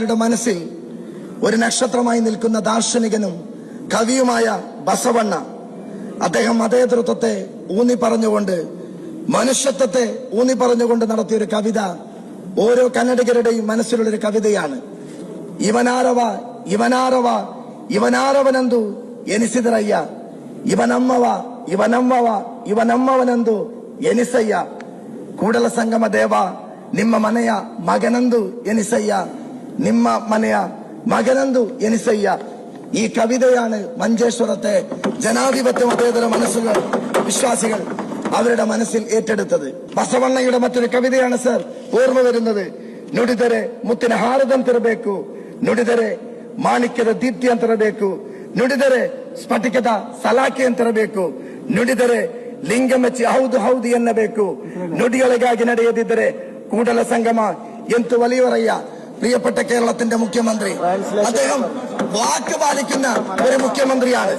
രുടെ മനസ്സിൽ ഒരു നക്ഷത്രമായി നിൽക്കുന്ന ദാർശനികനും കവിയുമായ ബസവണ്ണ അദ്ദേഹം മതേതൃത്വത്തെ ഊന്നി പറഞ്ഞുകൊണ്ട് മനുഷ്യത്വത്തെ ഊന്നി പറഞ്ഞുകൊണ്ട് നടത്തിയൊരു കവിത ഓരോ കന്നഡിഗരുടെയും മനസ്സിലുള്ളൊരു കവിതയാണ്. ಇವನಾರವ ಇವನಾರವ ಇವನಾರವನೆಂದು ಎನಿಸಿದರಯ್ಯ, ಇವನಮ್ಮವ ಇವನಮ್ಮವ ಇವನಮ್ಮವನೆಂದು ಎನಿಸಯ್ಯ, ಕೂಡಲ ಸಂಗಮ ದೇವ ನಿಮ್ಮ ಮನೆಯ ಮಗನೆಂದು ಎನಿಸಯ್ಯ, ನಿಮ್ಮ ಮನೆಯ മകനെന്തു എനിസയ്യ. ഈ കവിതയാണ് മഞ്ചേശ്വരത്തെ ജനാധിപത്യ മതേതര മനസ്സുകൾ വിശ്വാസികൾ അവരുടെ മനസ്സിൽ ഏറ്റെടുത്തത്. ಬಸವಣ್ಣയുടെ മറ്റൊരു കവിതയാണ് സർ ഓർമ്മ വരുന്നത്. ನುಡಿದರೆ ಮುತ್ತಿನ ಹಾರದಂತಿರಬೇಕು, ನುಡಿದರೆ ಮಾಣಿಕ್ಯದ ದೀಪ್ತಿ ಅಂತಿರಬೇಕು, ನುಡಿದರೆ ಸ್ಫಟಿಕದ ಸಲಾಖೆ ಅಂತಿರಬೇಕು, ನುಡಿದರೆ ಲಿಂಗ ಮೆಚ್ಚಿ ಹೌದು ಹೌದು ಎನ್ನಬೇಕು, ನುಡಿಗಳಿಗಾಗಿ ನಡೆಯದಿದ್ದರೆ ಕೂಡಲ ಸಂಗಮ ಎಂತು വലിയവരയ്യ. പ്രിയപ്പെട്ട കേരളത്തിന്റെ മുഖ്യമന്ത്രി അദ്ദേഹം വാക്ക് പാലിക്കുന്ന ഒരു മുഖ്യമന്ത്രിയാണ്.